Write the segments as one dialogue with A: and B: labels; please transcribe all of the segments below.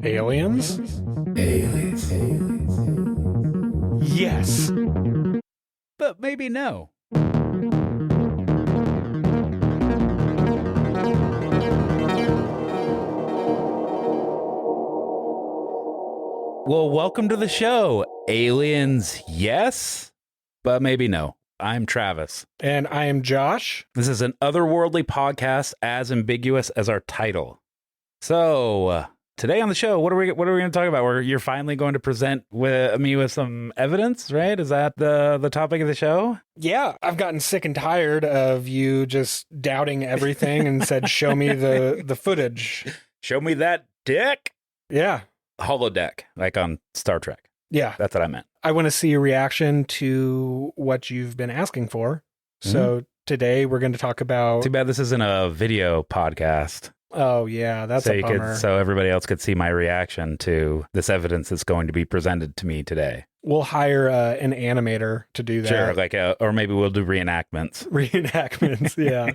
A: Aliens?
B: Aliens.
A: Yes.
C: But maybe no. Well, welcome to the show. Aliens, yes, but maybe no. I'm Travis.
A: And I am Josh.
C: This is an otherworldly podcast as ambiguous as our title. So, today on the show, what are we going to talk about? You're finally going to present me with some evidence, right? Is that the topic of the show?
A: Yeah, I've gotten sick and tired of you just doubting everything and said, show me the footage.
C: Show me that dick.
A: Yeah.
C: Holodeck, like on Star Trek.
A: Yeah.
C: That's what I meant.
A: I want to see a reaction to what you've been asking for. So today we're going to talk about...
C: Too bad this isn't a video podcast.
A: Oh, yeah, that's a bummer.
C: So everybody else could see my reaction to this evidence that's going to be presented to me today.
A: We'll hire an animator to do that.
C: Sure, or maybe we'll do reenactments.
A: Reenactments, yeah.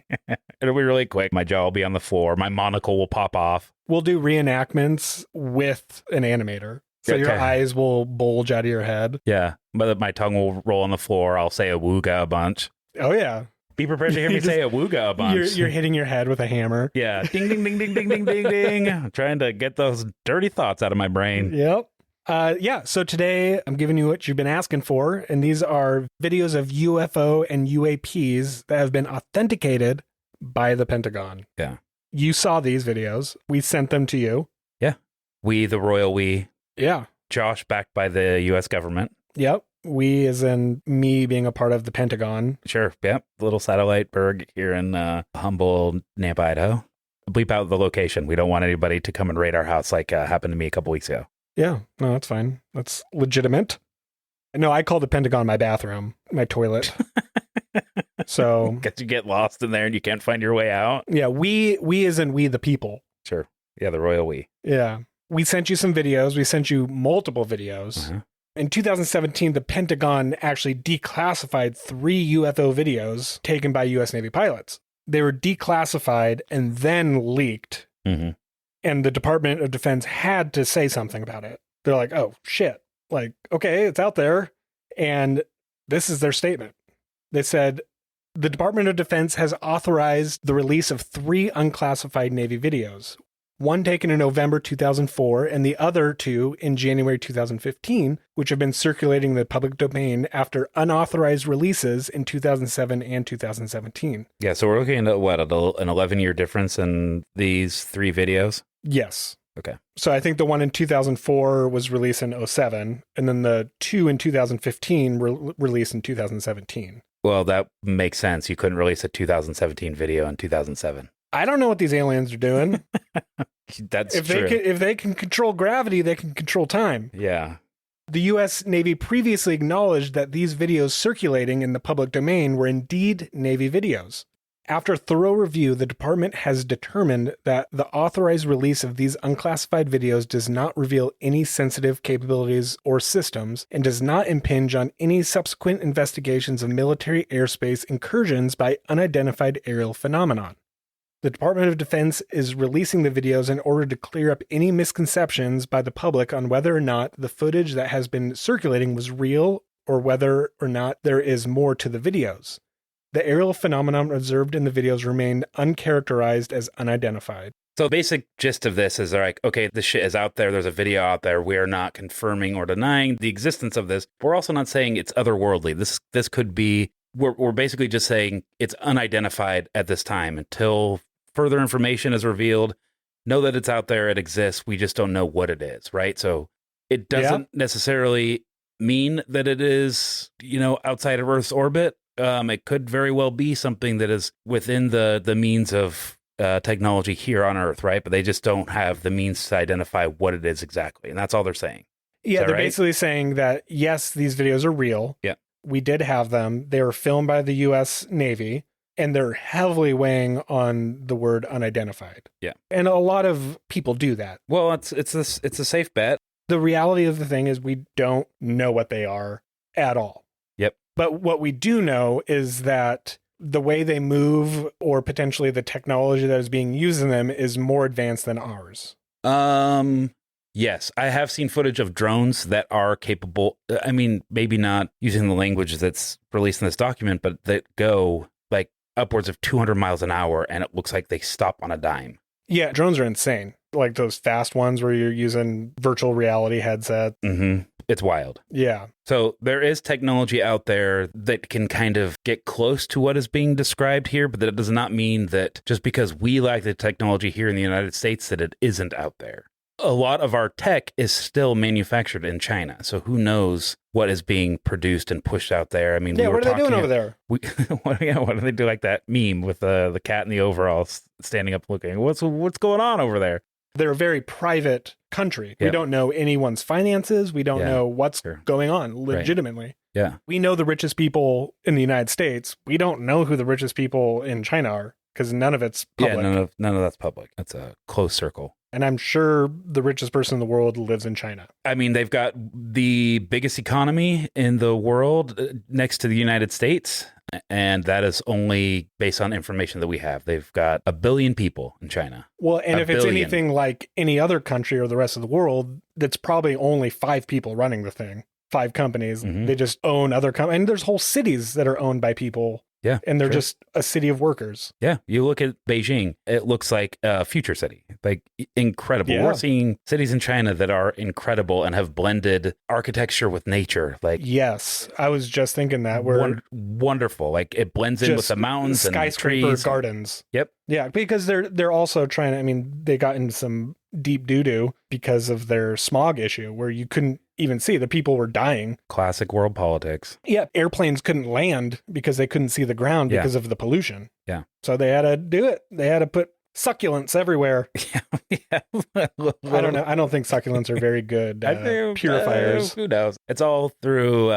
C: It'll be really quick. My jaw will be on the floor. My monocle will pop off.
A: We'll do reenactments with an animator. So your eyes will bulge out of your head.
C: Yeah, but my tongue will roll on the floor. I'll say a wooga a bunch.
A: Oh, yeah.
C: Be prepared to hear me say a wooga a bunch.
A: You're hitting your head with a hammer.
C: Yeah. Ding, ding, ding, ding, ding, ding, ding, ding. I'm trying to get those dirty thoughts out of my brain.
A: Yep. So today I'm giving you what you've been asking for, and these are videos of UFO and UAPs that have been authenticated by the Pentagon.
C: Yeah.
A: You saw these videos. We sent them to you.
C: Yeah. We, the royal we.
A: Yeah.
C: Josh, backed by the U.S. government.
A: Yep. We, as in me being a part of the Pentagon.
C: Sure. Yep. Little satellite berg here in humble Nampa, Idaho. Bleep out the location. We don't want anybody to come and raid our house like happened to me a couple weeks ago.
A: Yeah. No, that's fine. That's legitimate. No, I call the Pentagon my bathroom, my toilet. So.
C: Because you get lost in there and you can't find your way out.
A: Yeah. We as in we the people.
C: Sure. Yeah. The royal we.
A: Yeah. We sent you some videos. We sent you multiple videos.
C: Uh-huh.
A: In 2017, the Pentagon actually declassified 3 UFO videos taken by U.S. Navy pilots. They were declassified and then leaked.
C: Mm-hmm.
A: And the Department of Defense had to say something about it. They're like, oh, shit. Like, okay, it's out there. And this is their statement. They said, the Department of Defense has authorized the release of 3 unclassified Navy videos. One taken in November 2004 and the other 2 in January 2015, which have been circulating in the public domain after unauthorized releases in 2007 and 2017.
C: Yeah, so we're looking at an 11-year difference in these 3 videos?
A: Yes.
C: Okay.
A: So I think the one in 2004 was released in 2007, and then the 2 in 2015 were released in 2017.
C: Well, that makes sense. You couldn't release a 2017 video in 2007.
A: I don't know what these aliens are doing.
C: That's
A: true. If they can control gravity, they can control time.
C: Yeah.
A: The U.S. Navy previously acknowledged that these videos circulating in the public domain were indeed Navy videos. After thorough review, the department has determined that the authorized release of these unclassified videos does not reveal any sensitive capabilities or systems and does not impinge on any subsequent investigations of military airspace incursions by unidentified aerial phenomenon. The Department of Defense is releasing the videos in order to clear up any misconceptions by the public on whether or not the footage that has been circulating was real or whether or not there is more to the videos. The aerial phenomenon observed in the videos remain uncharacterized as unidentified.
C: So basic gist of this is they're like, okay, this shit is out there. There's a video out there. We're not confirming or denying the existence of this. We're also not saying it's otherworldly. This could be, we're basically just saying it's unidentified at this time until further information is revealed. Know that it's out there. It exists. We just don't know what it is, right? So it doesn't necessarily mean that it is, outside of Earth's orbit. It could very well be something that is within the means of technology here on Earth, right? But they just don't have the means to identify what it is exactly. And that's all they're saying.
A: Yeah, they're basically saying that, yes, these videos are real.
C: Yeah.
A: We did have them. They were filmed by the U.S. Navy, and they're heavily weighing on the word unidentified.
C: Yeah.
A: And a lot of people do that.
C: Well, it's a safe bet.
A: The reality of the thing is we don't know what they are at all.
C: Yep.
A: But what we do know is that the way they move or potentially the technology that is being used in them is more advanced than ours.
C: Yes, I have seen footage of drones that are capable. I mean, maybe not using the language that's released in this document, but that go like upwards of 200 miles an hour, and it looks like they stop on a dime.
A: Yeah, drones are insane. Like those fast ones where you're using virtual reality headsets.
C: Mm-hmm. It's wild.
A: Yeah.
C: So there is technology out there that can kind of get close to what is being described here, but that does not mean that just because we lack the technology here in the United States that it isn't out there. A lot of our tech is still manufactured in China. So who knows what is being produced and pushed out there? I mean,
A: yeah, what are they doing over there?
C: What do they do like that meme with the cat in the overalls standing up looking? What's going on over there?
A: They're a very private country.
C: Yeah.
A: We don't know anyone's finances. We don't know what's going on legitimately.
C: Right. Yeah.
A: We know the richest people in the United States. We don't know who the richest people in China are because none of it's public.
C: Yeah, none of that's public. That's a closed circle.
A: And I'm sure the richest person in the world lives in China.
C: I mean, they've got the biggest economy in the world next to the United States. And that is only based on information that we have. They've got 1 billion people in China.
A: Well, and if it's anything like any other country or the rest of the world, that's probably only 5 people running the thing. 5 companies. Mm-hmm. They just own other companies. And there's whole cities that are owned by people.
C: Yeah.
A: And they're just a city of workers.
C: Yeah. You look at Beijing, it looks like a future city, like incredible. Yeah. We're seeing cities in China that are incredible and have blended architecture with nature. Like,
A: yes, I was just thinking that.
C: Wonderful. Like it blends in with the mountains and
A: skyscraper
C: trees.
A: Gardens.
C: Yep.
A: Yeah. Because they're also trying to, I mean, they got into some deep doo-doo because of their smog issue where you couldn't even see. The people were dying.
C: Classic world politics.
A: Yeah. Airplanes couldn't land because they couldn't see the ground because of the pollution.
C: Yeah.
A: So they had to do it. They had to put succulents everywhere.
C: Yeah.
A: I don't know. I don't think succulents are very good purifiers.
C: Who knows? It's all through,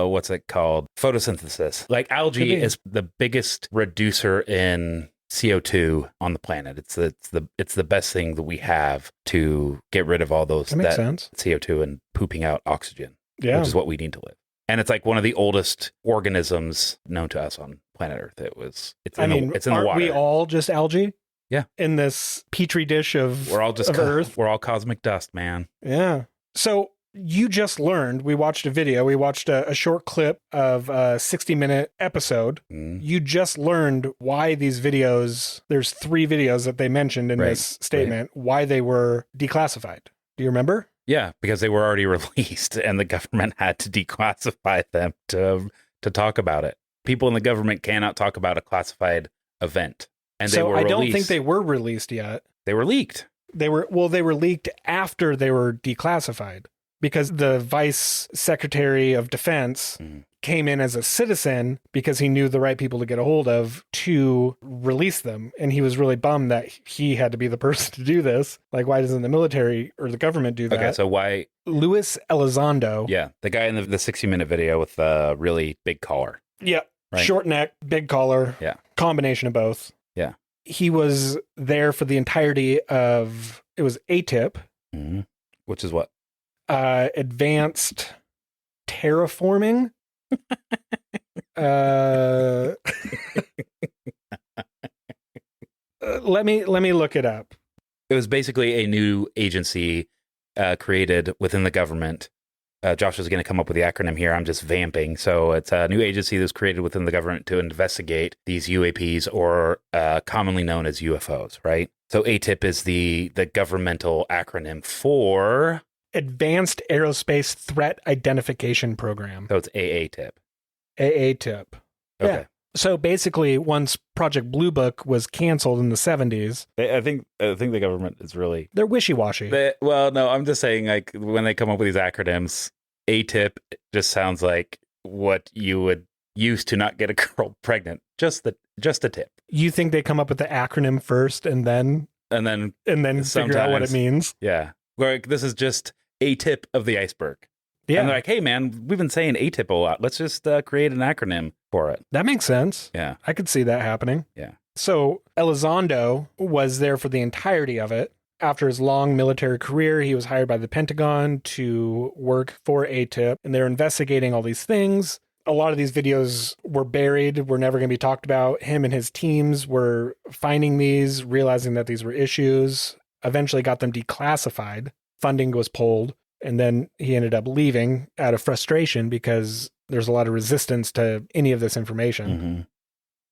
C: what's it called? Photosynthesis. Like algae is the biggest reducer in CO2 on the planet. It's the best thing that we have to get rid of all those
A: that makes sense.
C: CO2 and pooping out oxygen,
A: which
C: is what we need to live. And it's like one of the oldest organisms known to us on planet Earth. It's in the water.
A: Aren't we all just algae?
C: Yeah.
A: In this petri dish of Earth.
C: We're all cosmic dust, man.
A: Yeah. So you just learned, we watched a video, we watched a short clip of a 60-minute episode. You just learned why these videos, there's 3 videos that they mentioned in this statement, why they were declassified. Do you remember?
C: Yeah, because they were already released and the government had to declassify them to talk about it. People in the government cannot talk about a classified event. And they were released. I don't think
A: they were released yet.
C: They were leaked.
A: They were leaked after they were declassified. Because the Vice Secretary of Defense came in as a citizen because he knew the right people to get a hold of to release them. And he was really bummed that he had to be the person to do this. Like, why doesn't the military or the government do that?
C: Okay, so why?
A: Luis Elizondo.
C: Yeah, the guy in the 60-minute video with the really big collar.
A: Yeah, short neck, big collar.
C: Yeah.
A: Combination of both.
C: Yeah.
A: He was there for the entirety of, it was ATIP.
C: Mm-hmm. Which is what?
A: Advanced terraforming. Let me look it up.
C: It was basically a new agency created within the government. Josh is going to come up with the acronym here. I'm just vamping. So it's a new agency that's created within the government to investigate these UAPs, or commonly known as UFOs, right? So ATIP is the governmental acronym for
A: Advanced Aerospace Threat Identification Program.
C: So it's AATIP.
A: AATIP.
C: Okay.
A: Yeah. So basically, once Project Blue Book was canceled in the 70s,
C: I think the government is really,
A: they're wishy-washy.
C: Well, no, I'm just saying, like, when they come up with these acronyms, ATIP just sounds like what you would use to not get a girl pregnant. Just a tip.
A: You think they come up with the acronym first and then figure out what it means?
C: Yeah. Like, this is just a tip of the iceberg. Yeah. And they're like, hey, man, we've been saying ATIP a lot. Let's just create an acronym for it.
A: That makes sense.
C: Yeah.
A: I could see that happening.
C: Yeah.
A: So Elizondo was there for the entirety of it. After his long military career, he was hired by the Pentagon to work for ATIP, and they're investigating all these things. A lot of these videos were buried, were never going to be talked about. Him and his teams were finding these, realizing that these were issues, eventually got them declassified. funding was pulled, and then he ended up leaving out of frustration because there's a lot of resistance to any of this information.
C: Mm-hmm.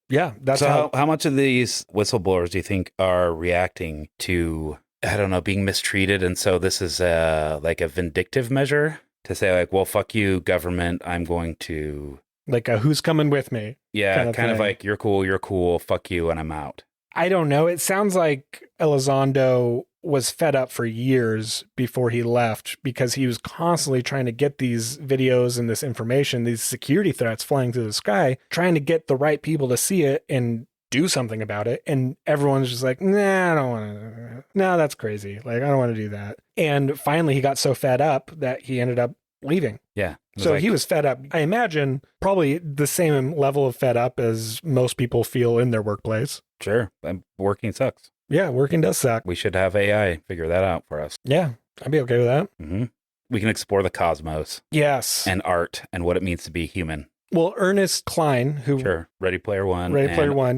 A: Yeah, that's
C: so how much of these whistleblowers do you think are reacting to, I don't know, being mistreated? And so this is like a vindictive measure to say like, well, fuck you, government. I'm going to
A: like a who's coming with me.
C: Yeah, kind of like you're cool, fuck you, and I'm out.
A: I don't know. It sounds like Elizondo was fed up for years before he left because he was constantly trying to get these videos and this information, these security threats flying through the sky, trying to get the right people to see it and do something about it. And everyone's just like, nah, I don't want to. No, that's crazy. Like, I don't want to do that. And finally, he got so fed up that he ended up leaving.
C: Yeah.
A: So he was fed up. I imagine probably the same level of fed up as most people feel in their workplace.
C: Sure. Working sucks.
A: Yeah, working does suck.
C: We should have AI figure that out for us.
A: Yeah, I'd be okay with that.
C: Mm-hmm. We can explore the cosmos.
A: Yes.
C: And art and what it means to be human.
A: Well, Ernest Cline, who...
C: Sure. Ready Player One.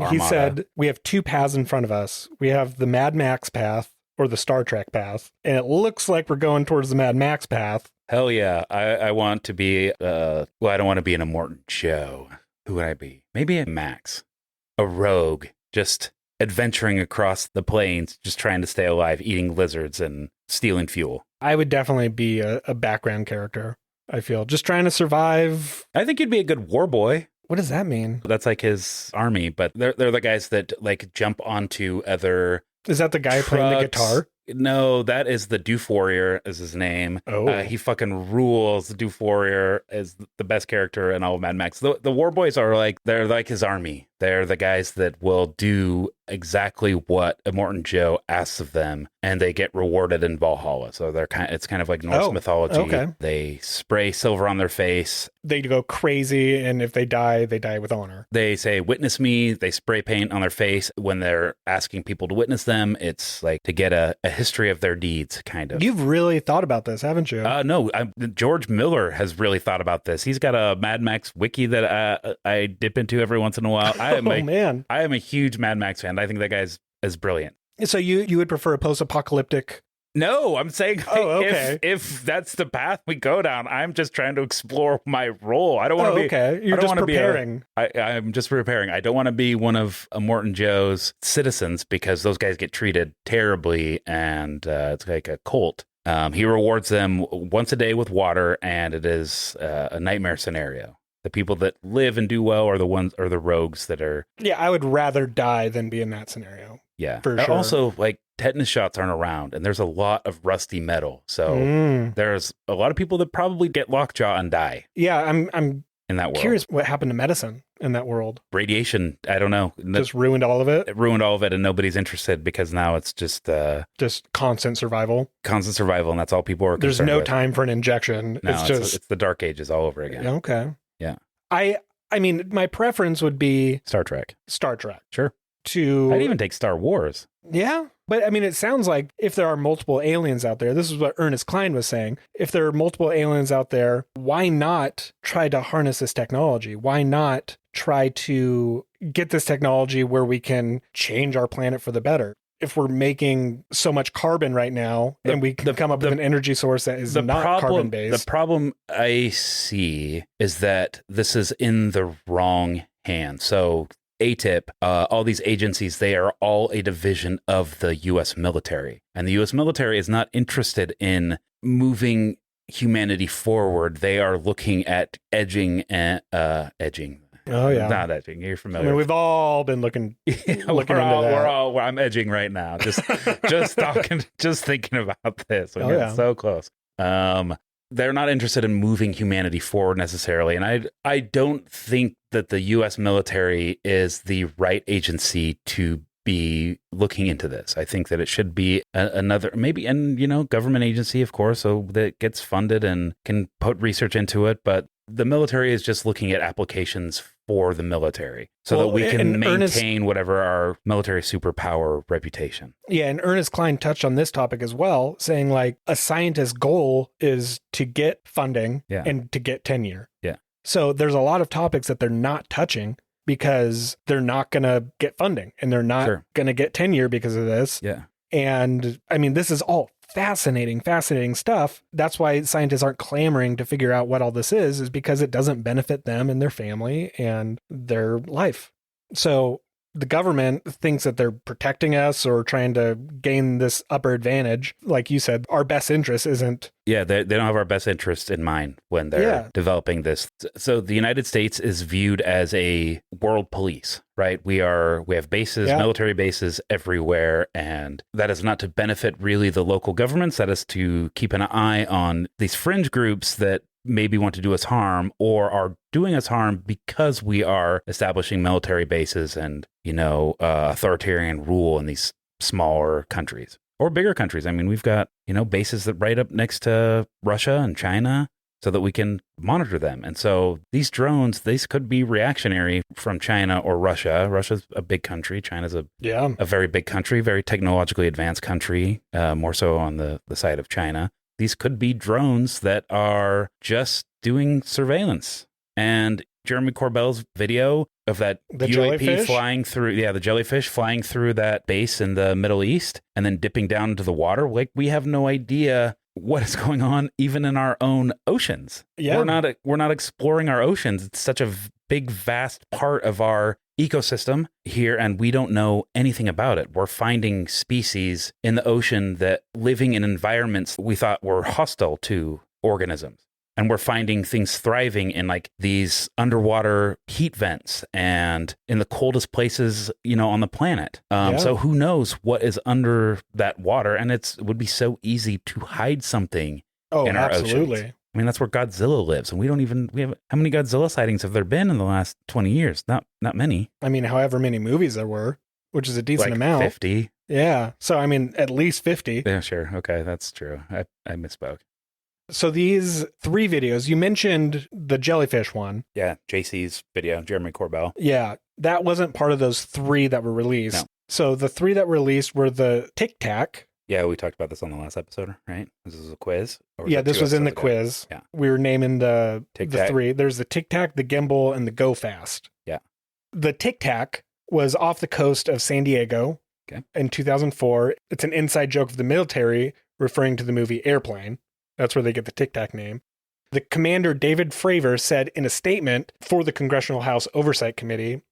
A: He said, we have two paths in front of us. We have the Mad Max path or the Star Trek path. And it looks like we're going towards the Mad Max path.
C: Hell yeah. I want to be, I don't want to be an Immortan Joe. Who would I be? Maybe a Max. A rogue. Just adventuring across the plains, just trying to stay alive, eating lizards and stealing fuel.
A: I would definitely be a background character, I feel. Just trying to survive.
C: I think you'd be a good war boy.
A: What does that mean?
C: That's like his army, but they're the guys that like jump onto other...
A: Is that the guy playing the guitar?
C: No, that is the Doof Warrior is his name.
A: Oh.
C: He fucking rules. The Doof Warrior is the best character in all of Mad Max. The War Boys are like, they're like his army. They're the guys that will do exactly what Immortan Joe asks of them, and they get rewarded in Valhalla. So it's kind of like Norse mythology.
A: Okay.
C: They spray silver on their face.
A: They go crazy, and if they die with honor.
C: They say, witness me. They spray paint on their face. When they're asking people to witness them, it's like to get a history of their deeds, kind of.
A: You've really thought about this, haven't you?
C: No, George Miller has really thought about this. He's got a Mad Max wiki that I dip into every once in a while.
A: Man.
C: I am a huge Mad Max fan. I think that guy's is brilliant.
A: So you would prefer a post-apocalyptic?
C: No, I'm saying
A: okay.
C: if that's the path we go down, I'm just trying to explore my role. I don't want to be...
A: Okay, you're just preparing.
C: I'm just preparing. I don't want to be one of Immortan Joe's citizens because those guys get treated terribly and it's like a cult. He rewards them once a day with water, and it is a nightmare scenario. The people that live and do well are the rogues that are... Yeah,
A: I would rather die than be in that scenario.
C: Yeah.
A: For sure.
C: Also, like, tetanus shots aren't around, and there's a lot of rusty metal. So there's a lot of people that probably get lockjaw and die.
A: Yeah, I'm
C: in that world.
A: Curious what happened to medicine in that world.
C: Radiation, I don't know.
A: Just ruined all of it?
C: It ruined all of it, and nobody's interested because now it's just
A: constant survival.
C: Constant survival, and that's all people are
A: There's
C: concerned
A: no
C: with.
A: time for an injection.
C: No, it's the Dark Ages all over again.
A: Okay.
C: Yeah.
A: I mean, my preference would be
C: Star Trek.
A: Sure. I'd
C: even take Star Wars.
A: Yeah. But I mean, it sounds like if there are multiple aliens out there, this is what Ernest Cline was saying. If there are multiple aliens out there, why not try to harness this technology? Why not try to get this technology where we can change our planet for the better? If we're making so much carbon right now and we can come up with an energy source that is not carbon based.
C: The problem I see is that this is in the wrong hands. So ATIP, all these agencies, they are all a division of the U.S. military. And the U.S. military is not interested in moving humanity forward. They are looking at edging.
A: Oh yeah,
C: not edging. You're familiar.
A: I mean, we've all been looking into that.
C: I'm edging right now. Just talking, just thinking about this. We're getting so close. They're not interested in moving humanity forward necessarily, and I don't think that the U.S. military is the right agency to be looking into this. I think that it should be another, maybe, and government agency, of course, so that gets funded and can put research into it. But the military is just looking at applications for the military so that we can maintain whatever our military superpower reputation.
A: Yeah, and Ernest Cline touched on this topic as well, saying like a scientist's goal is to get funding and to get tenure.
C: Yeah.
A: So there's a lot of topics that they're not touching because they're not going to get funding and they're not going to get tenure because of this.
C: Yeah.
A: And I mean, this is all fascinating, fascinating stuff. That's why scientists aren't clamoring to figure out what all this is because it doesn't benefit them and their family and their life. So the government thinks that they're protecting us or trying to gain this upper advantage. Like you said, our best interest isn't.
C: Yeah, they don't have our best interest in mind when they're developing this. So the United States is viewed as a world police, right? We have bases, military bases everywhere, and that is not to benefit really the local governments. That is to keep an eye on these fringe groups that maybe want to do us harm or are doing us harm because we are establishing military bases and, authoritarian rule in these smaller countries or bigger countries. I mean, we've got, bases that right up next to Russia and China so that we can monitor them. And so these drones, these could be reactionary from China or Russia. Russia's a big country. China's a very big country, very technologically advanced country, more so on the side of China. These could be drones that are just doing surveillance. And Jeremy Corbell's video of that UAP flying through, the jellyfish flying through that base in the Middle East and then dipping down into the water. Like, we have no idea what is going on even in our own oceans. Yeah. We're not exploring our oceans. It's such a big, vast part of our ecosystem here, and we don't know anything about it. We're finding species in the ocean that living in environments we thought were hostile to organisms. And we're finding things thriving in like these underwater heat vents and in the coldest places, on the planet. So who knows what is under that water? And it would be so easy to hide something in our oceans. I mean, that's where Godzilla lives. And we have, how many Godzilla sightings have there been in the last 20 years? Not many.
A: I mean, however many movies there were, which is a decent amount.
C: 50.
A: Yeah. So, I mean, at least 50.
C: Yeah, sure. Okay. That's true. I misspoke.
A: So these 3 videos, you mentioned the jellyfish one.
C: Yeah, JC's video, Jeremy Corbell.
A: Yeah, that wasn't part of those 3 that were released.
C: No.
A: So the 3 that were released were the Tic Tac.
C: Yeah, we talked about this on the last episode, right? This is a quiz.
A: Yeah, this was in the quiz.
C: Yeah.
A: We were naming the 3. There's the Tic Tac, the Gimbal, and the Go Fast.
C: Yeah.
A: The Tic Tac was off the coast of San Diego in 2004. It's an inside joke of the military referring to the movie Airplane. That's where they get the Tic Tac name. The commander, David Fravor, said in a statement for the Congressional House Oversight Committee,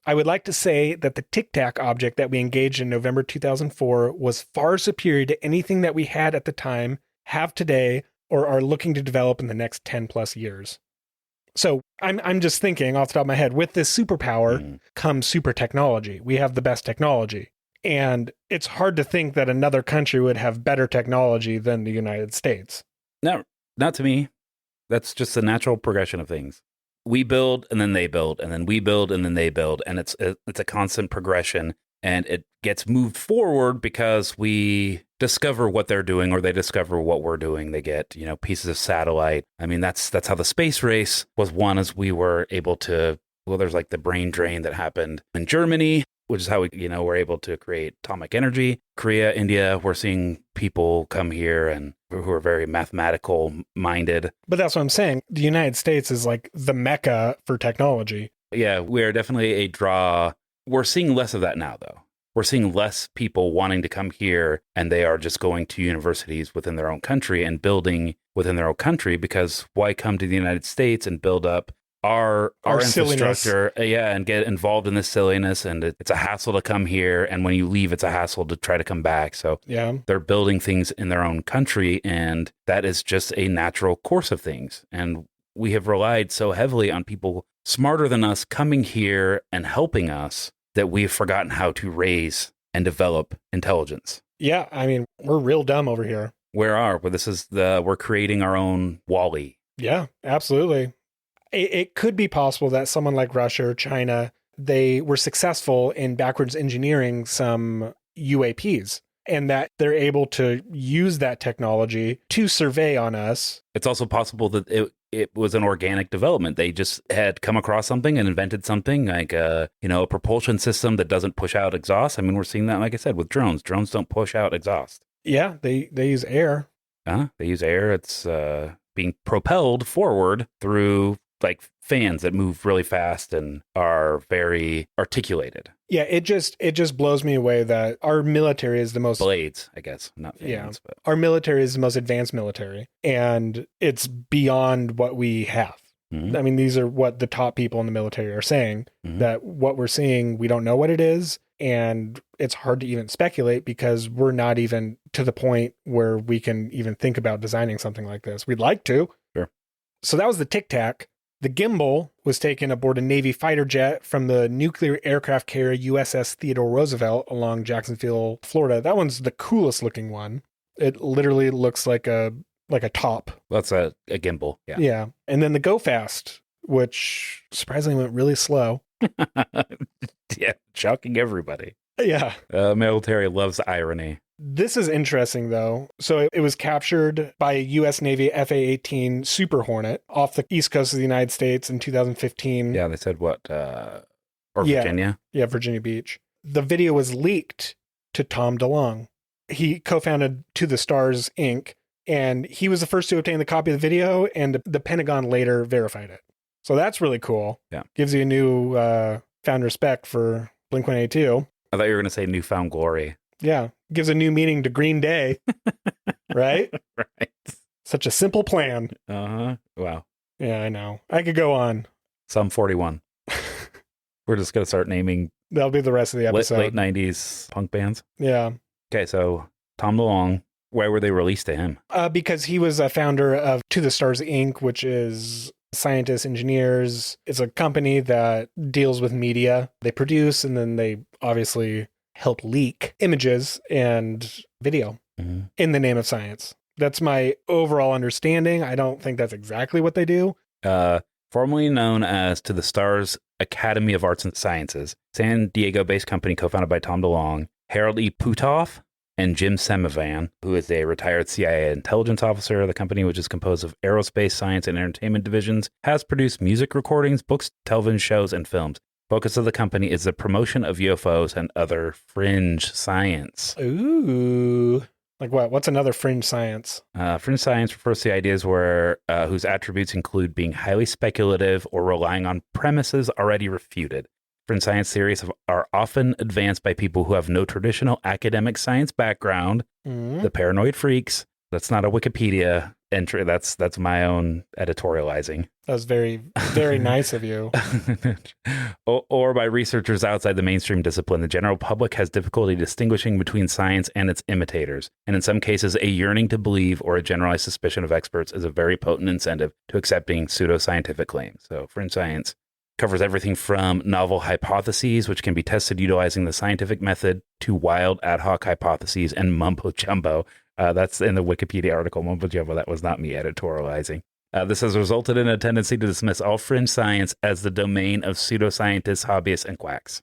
A: "I would like to say that the Tic Tac object that we engaged in November 2004 was far superior to anything that we had at the time, have today, or are looking to develop in the next 10 plus years." So I'm just thinking off the top of my head, with this superpower comes super technology. We have the best technology. And it's hard to think that another country would have better technology than the United States.
C: No, not to me. That's just the natural progression of things. We build and then they build, and then we build and then they build. And it's a constant progression, and it gets moved forward because we discover what they're doing or they discover what we're doing. They get, pieces of satellite. I mean, that's how the space race was won, as we were able to, there's like the brain drain that happened in Germany, which is how we, were able to create atomic energy. Korea, India, we're seeing people come here and who are very mathematical minded.
A: But that's what I'm saying. The United States is like the mecca for technology.
C: Yeah, we are definitely a draw. We're seeing less of that now, though. We're seeing less people wanting to come here, and they are just going to universities within their own country and building within their own country, because why come to the United States and build up our infrastructure, and get involved in this silliness, and it's a hassle to come here, and when you leave, it's a hassle to try to come back. So they're building things in their own country, and that is just a natural course of things. And we have relied so heavily on people smarter than us coming here and helping us that we've forgotten how to raise and develop intelligence.
A: Yeah, I mean, we're real dumb over here.
C: We're creating our own Wall-E.
A: Yeah, absolutely. It could be possible that someone like Russia or China, they were successful in backwards engineering some UAPs, and that they're able to use that technology to survey on us.
C: It's also possible that it was an organic development. They just had come across something and invented something like a propulsion system that doesn't push out exhaust. I mean, we're seeing that, like I said, with drones. Drones don't push out exhaust.
A: Yeah, they use air.
C: They use air. It's being propelled forward through like fans that move really fast and are very articulated.
A: Yeah, it just blows me away that our military is the most
C: Blades, I guess, not fans.
A: Yeah.
C: But
A: our military is the most advanced military, and it's beyond what we have.
C: Mhm.
A: I mean, these are what the top people in the military are saying,
C: Mhm.
A: that what we're seeing, we don't know what it is, and it's hard to even speculate because we're not even to the point where we can even think about designing something like this. We'd like to.
C: Sure.
A: So that was the Tic Tac. The Gimbal was taken aboard a Navy fighter jet from the nuclear aircraft carrier USS Theodore Roosevelt along Jacksonville, Florida. That one's the coolest looking one. It literally looks like a top.
C: that's a gimbal. Yeah.
A: Yeah. And then the Go Fast, which surprisingly went really slow.
C: Yeah. Shocking everybody.
A: Yeah.
C: Military loves irony.
A: This is interesting, though. So it was captured by a U.S. Navy FA-18 Super Hornet off the east coast of the United States in 2015.
C: Yeah. They said what? Or
A: Yeah.
C: Virginia?
A: Yeah, Virginia Beach. The video was leaked to Tom DeLonge. He co-founded To the Stars, Inc., and he was the first to obtain the copy of the video, and the Pentagon later verified it. So that's really cool.
C: Yeah.
A: Gives you a new found respect for Blink-182.
C: I thought you were going to say newfound glory.
A: Yeah. Gives a new meaning to Green Day. Right?
C: Right.
A: Such a simple plan.
C: Uh-huh. Wow.
A: Yeah, I know. I could go on.
C: Sum 41. We're just going to start naming
A: That'll be the rest of the episode.
C: late 90s punk bands.
A: Yeah.
C: Okay, so Tom DeLonge, why were they released to him?
A: Because he was a founder of To the Stars, Inc., which is scientists, engineers. It's a company that deals with media. They produce and then they obviously help leak images and video in the name of science. That's my overall understanding. I don't think that's exactly what they do.
C: Formerly known as To the Stars Academy of Arts and Sciences, San Diego-based company co-founded by Tom DeLonge, Harold E. Putoff, and Jim Semivan, who is a retired CIA intelligence officer. The company, which is composed of aerospace, science, and entertainment divisions, has produced music recordings, books, television shows, and films. Focus of the company is the promotion of UFOs and other fringe science.
A: Ooh. Like what? What's another fringe science?
C: Fringe science refers to ideas where whose attributes include being highly speculative or relying on premises already refuted. Fringe science theories are often advanced by people who have no traditional academic science background. The paranoid freaks. That's not a Wikipedia entry. That's my own editorializing.
A: That was very, very nice of you.
C: or by researchers outside the mainstream discipline. The general public has difficulty distinguishing between science and its imitators. And in some cases, a yearning to believe or a generalized suspicion of experts is a very potent incentive to accepting pseudoscientific claims. So fringe science covers everything from novel hypotheses, which can be tested utilizing the scientific method, to wild ad hoc hypotheses and mumbo jumbo. That's in the Wikipedia article, mumbo jumbo. That was not me editorializing. This has resulted in a tendency to dismiss all fringe science as the domain of pseudoscientists, hobbyists, and quacks.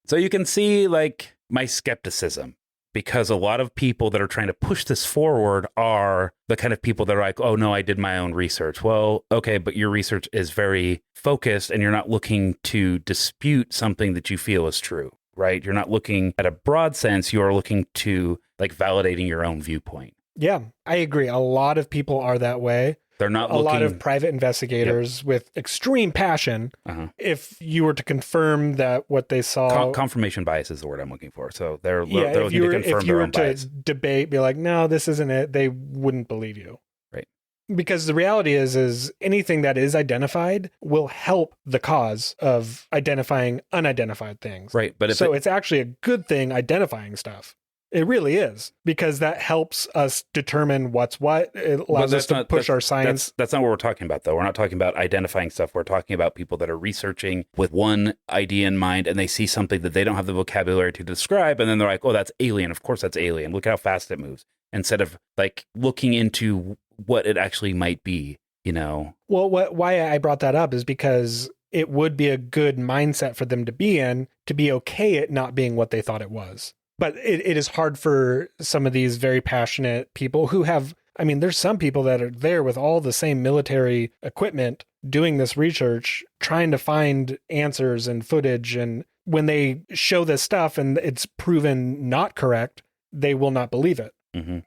C: So you can see, like, my skepticism, because a lot of people that are trying to push this forward are the kind of people that are like, oh, no, I did my own research. Well, okay, but your research is very focused and you're not looking to dispute something that you feel is true, right? You're not looking at a broad sense. You're looking to, like, validating your own viewpoint.
A: Yeah, I agree. A lot of people are that way.
C: They're not
A: a lot of private investigators with extreme passion. If you were to confirm that what they saw,
C: confirmation bias is the word I'm looking for. So they're
A: yeah,
C: looking to confirm their own bias.
A: If you were to debate, be like, no, this isn't it, they wouldn't believe you.
C: Right.
A: Because the reality is anything that is identified will help the cause of identifying unidentified things.
C: Right. But
A: it's actually a good thing identifying stuff. It really is, because that helps us determine what's what. It allows us to push our science.
C: That's not what we're talking about, though. We're not talking about identifying stuff. We're talking about people that are researching with one idea in mind, and they see something that they don't have the vocabulary to describe, and then they're like, oh, that's alien. Of course that's alien. Look how fast it moves. Instead of, like, looking into what it actually might be, you know?
A: Well, why I brought that up is because it would be a good mindset for them to be okay at not being what they thought it was. But it is hard for some of these very passionate people who have, I mean, there's some people that are there with all the same military equipment doing this research, trying to find answers and footage. And when they show this stuff and it's proven not correct, they will not believe it.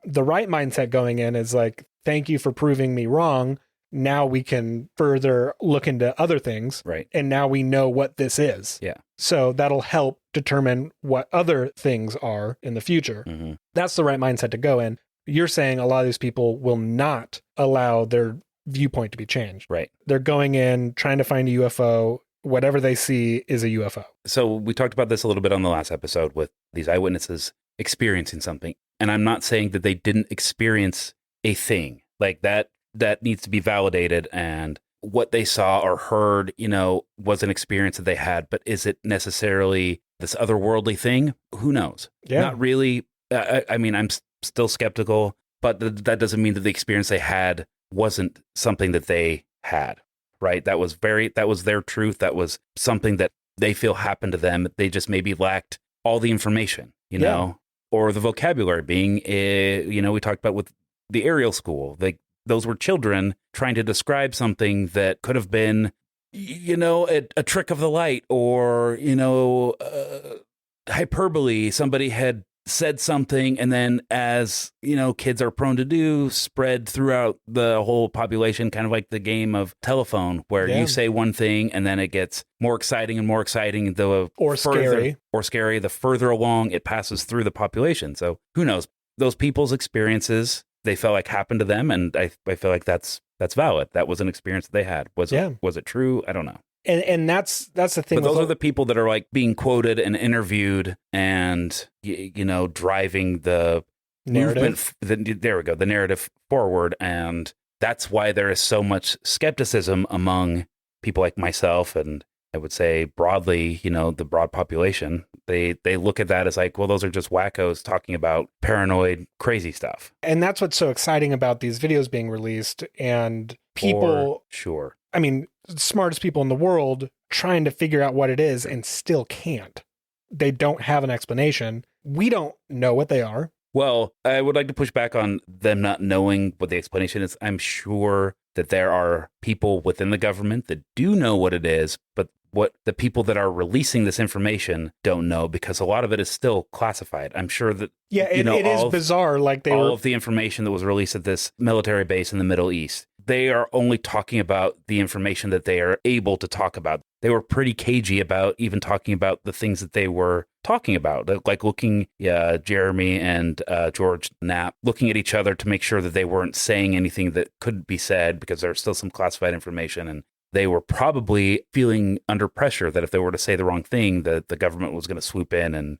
A: The right mindset going in is like, thank you for proving me wrong. now we can further look into other things.
C: Right.
A: And now we know what this is.
C: Yeah.
A: So that'll help determine what other things are in the future.
C: Mm-hmm.
A: That's the right mindset to go in. You're saying a lot of these people will not allow their viewpoint to be changed.
C: Right.
A: They're going in, trying to find a UFO. Whatever they see is a UFO.
C: So we talked about this a little bit on the last episode with these eyewitnesses experiencing something. And I'm not saying that they didn't experience a thing like that needs to be validated. And what they saw or heard, was an experience that they had. But is it necessarily this otherworldly thing? Who knows?
A: Yeah.
C: Not really. I mean, I'm still skeptical, but that doesn't mean that the experience they had wasn't something that they had. Right. That was their truth. That was something that they feel happened to them. They just maybe lacked all the information, know, or the vocabulary being, we talked about with the aerial school. Those were children trying to describe something that could have been, a trick of the light or, hyperbole. Somebody had said something and then, as kids are prone to do, spread throughout the whole population, kind of like the game of telephone, where you say one thing and then it gets more exciting and more exciting, scary the further along it passes through the population. So who knows? Those people's experiences, they felt like happened to them, and I feel like that's valid. That was an experience that they had. Was it true? I don't know.
A: And that's the thing.
C: But those are the people that are like being quoted and interviewed and, driving the
A: narrative.
C: There we go. The narrative forward. And that's why there is so much skepticism among people like myself. And I would say broadly, the broad population, they look at that as like, well, those are just wackos talking about paranoid, crazy stuff.
A: And that's what's so exciting about these videos being released, and people,
C: sure.
A: I mean, smartest people in the world trying to figure out what it is and still can't. They don't have an explanation. We don't know what they are.
C: Well, I would like to push back on them not knowing what the explanation is. I'm sure that there are people within the government that do know what it is, but what the people that are releasing this information don't know, because a lot of it is still classified. I'm sure that
A: it is bizarre. Like
C: all of the information that was released at this military base in the Middle East, they are only talking about the information that they are able to talk about. They were pretty cagey about even talking about the things that they were talking about, like looking, Jeremy and George Knapp looking at each other to make sure that they weren't saying anything that couldn't be said, because there's still some classified information. And they were probably feeling under pressure that if they were to say the wrong thing, that the government was going to swoop in and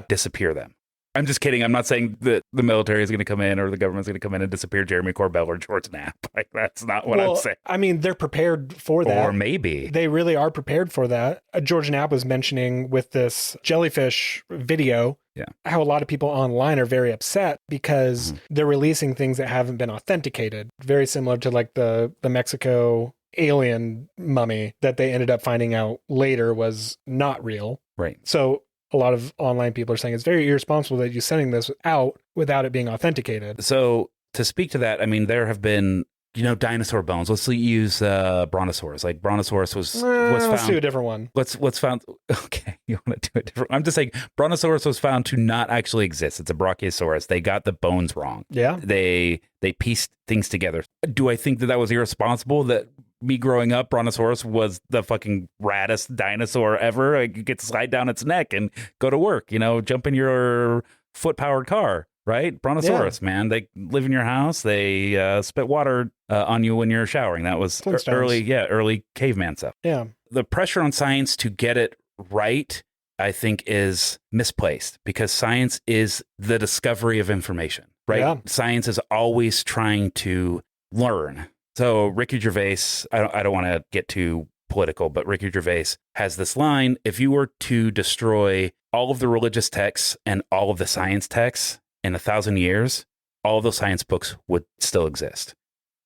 C: disappear them. I'm just kidding. I'm not saying that the military is going to come in or the government's going to come in and disappear Jeremy Corbell or George Knapp. Like, that's not what I'm saying.
A: I mean, they're prepared for that.
C: Or maybe.
A: They really are prepared for that. George Knapp was mentioning with this jellyfish video how a lot of people online are very upset because they're releasing things that haven't been authenticated. Very similar to like the Mexico alien mummy that they ended up finding out later was not real.
C: Right.
A: So a lot of online people are saying it's very irresponsible that you're sending this out without it being authenticated.
C: So to speak to that, I mean, there have been, dinosaur bones. Let's use Brontosaurus. Like Brontosaurus was found.
A: Let's do a different one.
C: What's found? Okay, you want to do a different? I'm just saying Brontosaurus was found to not actually exist. It's a Brachiosaurus. They got the bones wrong.
A: Yeah.
C: They pieced things together. Do I think that was irresponsible? That me growing up, Brontosaurus was the fucking raddest dinosaur ever. Like, you get to slide down its neck and go to work, jump in your foot-powered car, right? Brontosaurus, man. They live in your house. They spit water on you when you're showering. That was early caveman stuff.
A: Yeah.
C: The pressure on science to get it right, I think, is misplaced, because science is the discovery of information, right?
A: Yeah.
C: Science is always trying to learn. So Ricky Gervais, I don't want to get too political, but Ricky Gervais has this line: if you were to destroy all of the religious texts and all of the science texts in 1,000 years, all of those science books would still exist.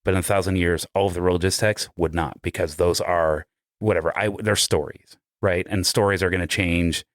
C: But in 1,000 years, all of the religious texts would not, because those are they're stories, right? And stories are going to change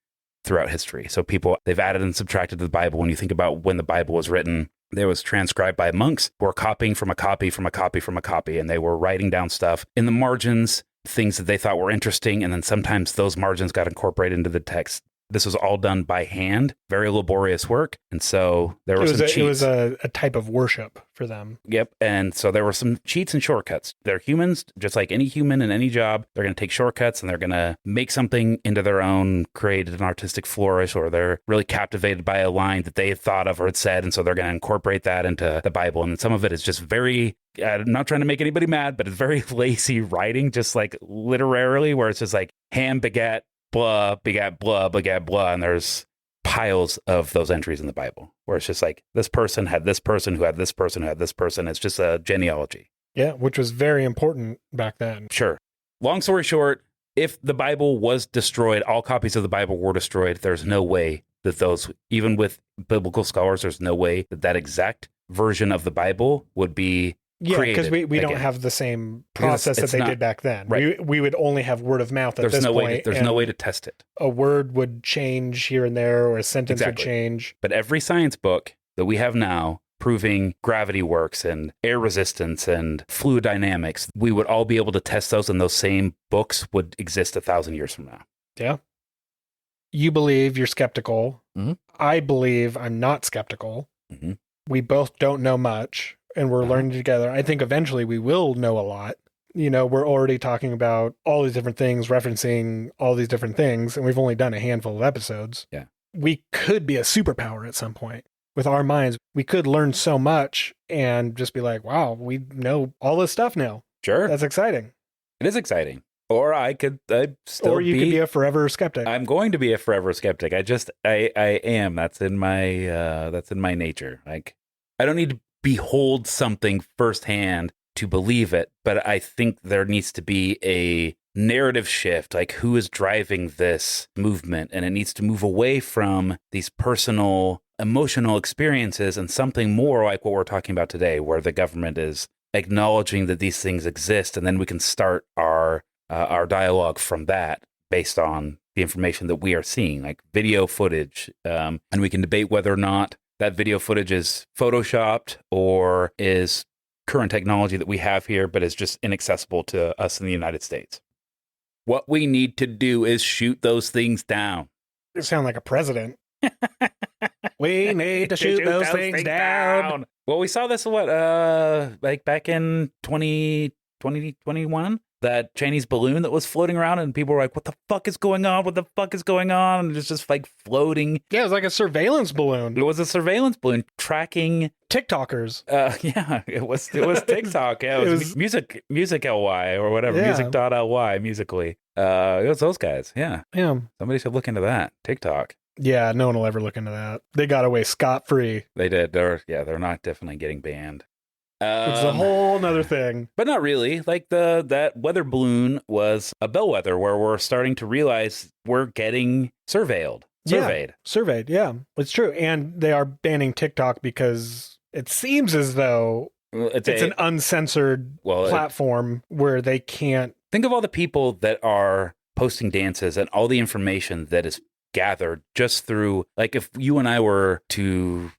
C: throughout history. So they've added and subtracted to the Bible. When you think about when the Bible was written, it was transcribed by monks who were copying from a copy from a copy from a copy, and they were writing down stuff in the margins, things that they thought were interesting, and then sometimes those margins got incorporated into the text this was all done by hand, very laborious work. And so there were some cheats.
A: It was a type of worship for them.
C: Yep. And so there were some cheats and shortcuts. They're humans, just like any human in any job. They're going to take shortcuts and they're going to make something into their own, create an artistic flourish, or they're really captivated by a line that they had thought of or had said. And so they're going to incorporate that into the Bible. And some of it is just very, I'm not trying to make anybody mad, but it's very lazy writing, just like literarily, where it's just like Ham begat blah, begat blah, begat blah. And there's piles of those entries in the Bible where it's just like this person had this person who had this person who had this person. It's just a genealogy.
A: Yeah, which was very important back then.
C: Sure. Long story short, if the Bible was destroyed, all copies of the Bible were destroyed, there's no way that those, even with biblical scholars, there's no way that that exact version of the Bible would be
A: because we don't have the same process that they did back then.
C: Right.
A: We would only have word of mouth at this point.
C: There's no way to test it.
A: A word would change here and there, or a sentence would change.
C: But every science book that we have now proving gravity works and air resistance and fluid dynamics, we would all be able to test those, and those same books would exist 1,000 years from now.
A: Yeah. You believe you're skeptical.
C: Mm-hmm.
A: I believe I'm not skeptical.
C: Mm-hmm.
A: We both don't know much, and we're learning together. I think eventually we will know a lot. You know, we're already talking about all these different things, referencing all these different things, and we've only done a handful of episodes.
C: Yeah.
A: We could be a superpower at some point. With our minds, we could learn so much and just be like, wow, we know all this stuff now.
C: Sure.
A: That's exciting.
C: It is exciting. Or I could still
A: Or you could be a forever skeptic.
C: I'm going to be a forever skeptic. I am. That's in my nature. Like, I don't need to behold something firsthand to believe it, but I think there needs to be a narrative shift, like who is driving this movement, and it needs to move away from these personal emotional experiences and something more like what we're talking about today, where the government is acknowledging that these things exist, and then we can start our dialogue from that based on the information that we are seeing, like video footage, and we can debate whether or not that video footage is photoshopped or is current technology that we have here, but is just inaccessible to us in the United States. What we need to do is shoot those things down.
A: You sound like a president. We need to shoot those things down.
C: Well, we saw this, like back in 2021? That Chinese balloon that was floating around, and people were like, what the fuck is going on? What the fuck is going on? And it's just like floating.
A: Yeah, it was like a surveillance balloon.
C: It was a surveillance balloon tracking
A: TikTokers.
C: Yeah, it was TikTok. Yeah, it was music ly or whatever. Yeah. Music.ly, musically. It was those guys. Yeah.
A: Yeah.
C: Somebody should look into that. TikTok.
A: Yeah, no one will ever look into that. They got away scot-free.
C: They did. They're not definitely getting banned.
A: It's a whole nother thing.
C: But not really. Like that weather balloon was a bellwether where we're starting to realize we're getting surveyed.
A: Yeah, it's true. And they are banning TikTok because it seems as though it's an uncensored platform where they can't.
C: Think of all the people that are posting dances and all the information that is gathered just through, like, if you and I were to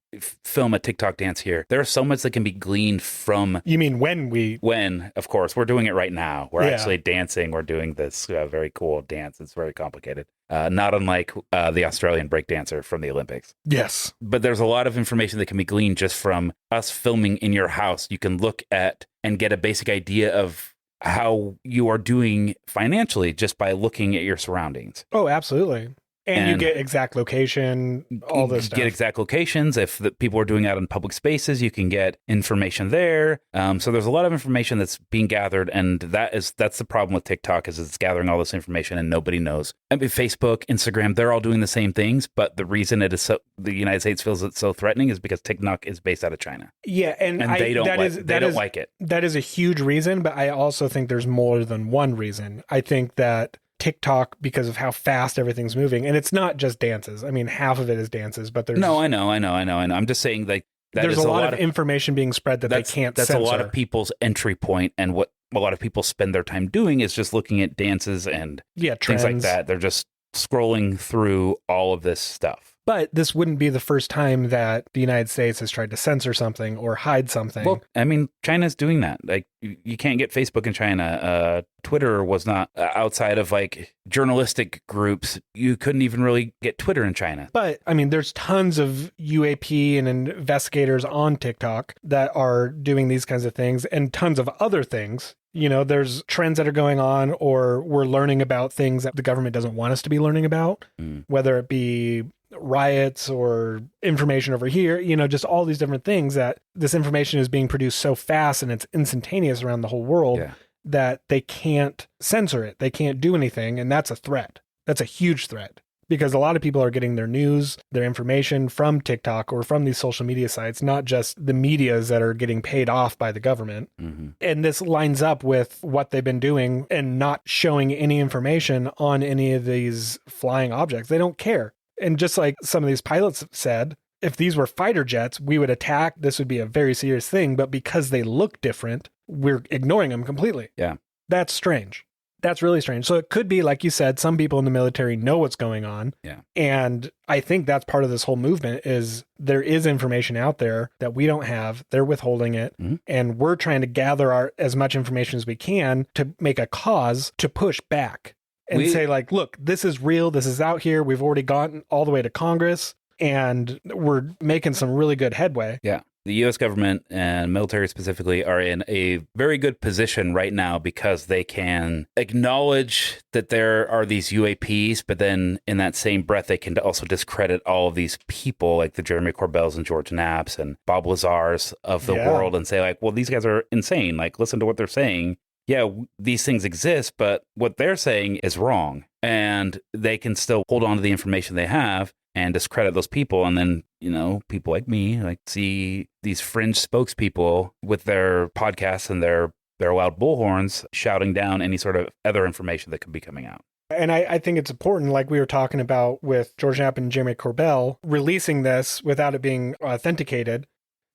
C: film a TikTok dance here, there's so much that can be gleaned from.
A: You mean when,
C: of course, we're doing it right now. We're actually dancing. We're doing this very cool dance. It's very complicated. Not unlike the Australian breakdancer from the Olympics.
A: Yes.
C: But there's a lot of information that can be gleaned just from us filming in your house. You can look at and get a basic idea of how you are doing financially just by looking at your surroundings.
A: Oh, absolutely. And you get exact location, all this stuff.
C: You get exact locations. If the people are doing that in public spaces, you can get information there. So there's a lot of information that's being gathered, and that's the problem with TikTok is it's gathering all this information and nobody knows. I mean, Facebook, Instagram, they're all doing the same things, but the reason the United States feels it's so threatening is because TikTok is based out of China.
A: Yeah, and
C: they don't like it.
A: That is a huge reason, but I also think there's more than one reason. I think that TikTok, because of how fast everything's moving, and it's not just dances. I mean, half of it is dances, but there's
C: I know. I'm just saying, like,
A: there's a lot of information being spread that they can't censor.
C: That's a lot of people's entry point, and what a lot of people spend their time doing is just looking at dances and things like that. They're just scrolling through all of this stuff.
A: But this wouldn't be the first time that the United States has tried to censor something or hide something.
C: Well, I mean, China's doing that. Like, you can't get Facebook in China. Twitter was not outside of like journalistic groups. You couldn't even really get Twitter in China.
A: But I mean, there's tons of UAP and investigators on TikTok that are doing these kinds of things and tons of other things. You know, there's trends that are going on, or we're learning about things that the government doesn't want us to be learning about, whether it be riots or information over here, you know, just all these different things that this information is being produced so fast and it's instantaneous around the whole world that they can't censor it. They can't do anything. And that's a threat. That's a huge threat because a lot of people are getting their news, their information from TikTok or from these social media sites, not just the medias that are getting paid off by the government. And this lines up with what they've been doing and not showing any information on any of these flying objects. They don't care. And just like some of these pilots said, if these were fighter jets, we would attack. This would be a very serious thing. But because they look different, we're ignoring them completely.
C: Yeah.
A: That's strange. That's really strange. So it could be, like you said, some people in the military know what's going on.
C: Yeah.
A: And I think that's part of this whole movement is there is information out there that we don't have. They're withholding it. And we're trying to gather as much information as we can to make a cause to push back. And say like, look, this is real. This is out here. We've already gotten all the way to Congress and we're making some really good headway.
C: Yeah. The U.S. government and military specifically are in a very good position right now because they can acknowledge that there are these UAPs, but then in that same breath, they can also discredit all of these people like the Jeremy Corbells and George Knapps and Bob Lazars of the world and say like, well, these guys are insane. Like, listen to what they're saying. Yeah, these things exist, but what they're saying is wrong. And they can still hold on to the information they have and discredit those people. And then, you know, people like me, like see these fringe spokespeople with their podcasts and their loud bullhorns shouting down any sort of other information that could be coming out.
A: And I think it's important, like we were talking about with George Knapp and Jeremy Corbell, releasing this without it being authenticated.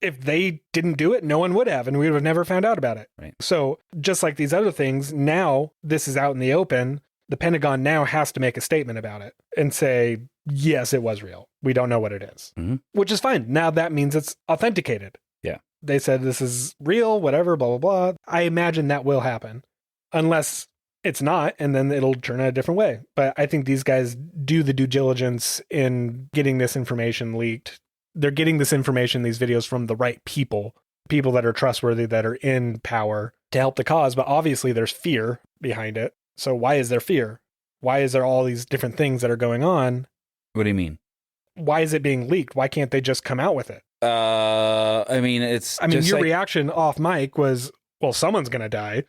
A: If they didn't do it, no one would have, and we would have never found out about it.
C: Right.
A: So just like these other things, now this is out in the open. The Pentagon now has to make a statement about it and say, yes, it was real. We don't know what it is, which is fine. Now that means it's authenticated.
C: Yeah.
A: They said this is real, whatever, blah, blah, blah. I imagine that will happen unless it's not, and then it'll turn out a different way. But I think these guys do the due diligence in getting this information leaked. They're getting this information, these videos from the right people that are trustworthy, that are in power to help the cause. But obviously there's fear behind it. So why is there fear? Why is there all these different things that are going on?
C: What do you mean?
A: Why is it being leaked? Why can't they just come out with it?
C: I mean,
A: your reaction off mic was, well, someone's going to die.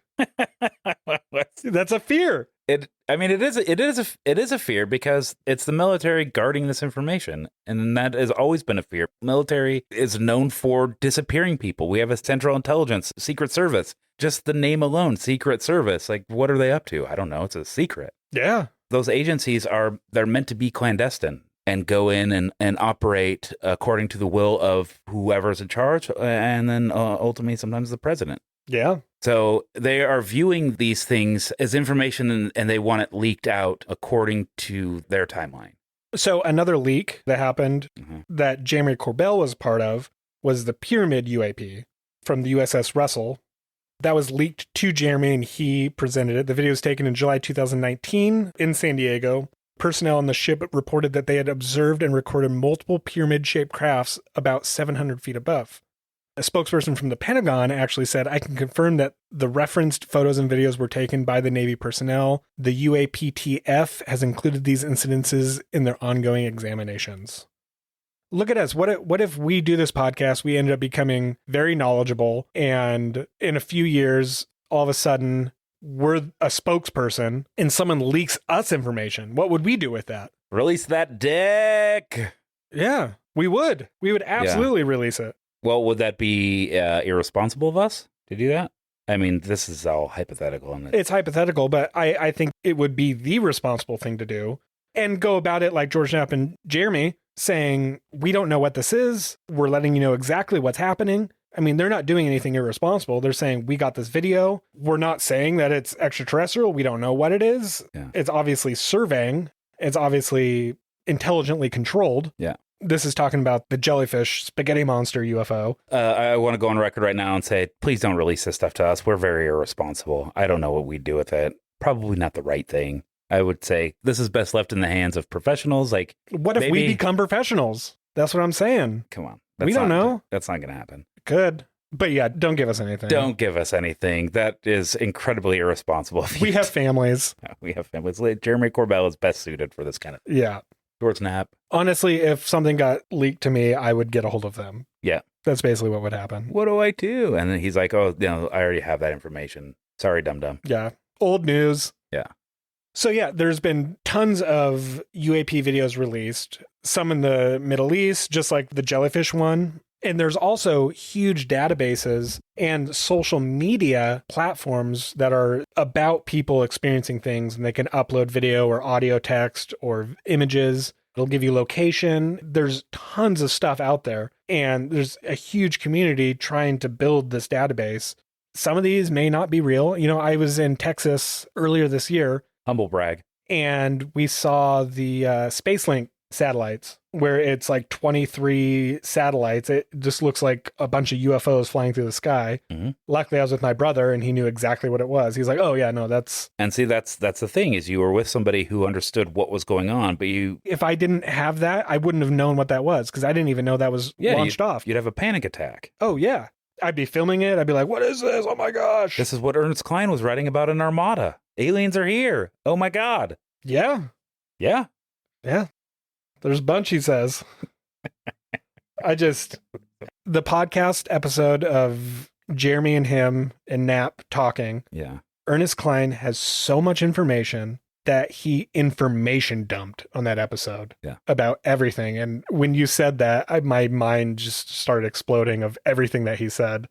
A: That's a fear.
C: It is a fear because it's the military guarding this information, and that has always been a fear. Military is known for disappearing people. We have a Central Intelligence, Secret Service. Just the name alone, Secret Service. Like, what are they up to? I don't know. It's a secret.
A: Yeah.
C: Those agencies they're meant to be clandestine and go in and operate according to the will of whoever's in charge, and then ultimately sometimes the president.
A: Yeah.
C: So they are viewing these things as information and they want it leaked out according to their timeline.
A: So another leak that happened that Jeremy Corbell was part of was the Pyramid UAP from the USS Russell. That was leaked to Jeremy and he presented it. The video was taken in July 2019 in San Diego. Personnel on the ship reported that they had observed and recorded multiple pyramid-shaped crafts about 700 feet above. A spokesperson from the Pentagon actually said, I can confirm that the referenced photos and videos were taken by the Navy personnel. The UAPTF has included these incidences in their ongoing examinations. Look at us. What if we do this podcast, we end up becoming very knowledgeable, and in a few years, all of a sudden, we're a spokesperson and someone leaks us information? What would we do with that?
C: Release that dick.
A: Yeah, we would. We would absolutely release it.
C: Well, would that be irresponsible of us to do that? I mean, this is all hypothetical. Isn't it?
A: It's hypothetical, but I think it would be the responsible thing to do and go about it like George Knapp and Jeremy saying, we don't know what this is. We're letting you know exactly what's happening. I mean, they're not doing anything irresponsible. They're saying, we got this video. We're not saying that it's extraterrestrial. We don't know what it is.
C: Yeah.
A: It's obviously surveying. It's obviously intelligently controlled.
C: Yeah.
A: This is talking about the jellyfish spaghetti monster UFO.
C: I want to go on record right now and say, please don't release this stuff to us. We're very irresponsible. I don't know what we'd do with it. Probably not the right thing. I would say this is best left in the hands of professionals. Like,
A: what if we become professionals? That's what I'm saying.
C: Come on.
A: We don't know.
C: That's not going to happen.
A: Could. But yeah, don't give us anything.
C: Don't give us anything. That is incredibly irresponsible.
A: We have families.
C: We have families. Jeremy Corbell is best suited for this kind of
A: Yeah.
C: short snap.
A: Honestly, if something got leaked to me, I would get a hold of them.
C: Yeah.
A: That's basically what would happen.
C: What do I do? And then he's like, oh, I already have that information. Sorry, dum-dum.
A: Yeah. Old news.
C: Yeah.
A: So yeah, there's been tons of UAP videos released, some in the Middle East, just like the jellyfish one. And there's also huge databases and social media platforms that are about people experiencing things, and they can upload video or audio text or images. It'll give you location. There's tons of stuff out there, and there's a huge community trying to build this database. Some of these may not be real. I was in Texas earlier this year.
C: Humble brag.
A: And we saw the SpaceLink satellites, where it's like 23 satellites. It just looks like a bunch of UFOs flying through the sky.
C: Mm-hmm.
A: Luckily, I was with my brother, and he knew exactly what it was. He's like, oh, yeah, no, that's...
C: And see, that's the thing, is you were with somebody who understood what was going on, but you...
A: If I didn't have that, I wouldn't have known what that was, because I didn't even know that was launched off.
C: You'd have a panic attack.
A: Oh, yeah. I'd be filming it. I'd be like, what is this? Oh, my gosh.
C: This is what Ernest Cline was writing about in Armada. Aliens are here. Oh, my God.
A: Yeah.
C: Yeah.
A: Yeah. There's a bunch, he says. The podcast episode of Jeremy and him and Knapp talking.
C: Yeah.
A: Ernest Cline has so much information that he information dumped on that episode about everything. And when you said that, my mind just started exploding of everything that he said.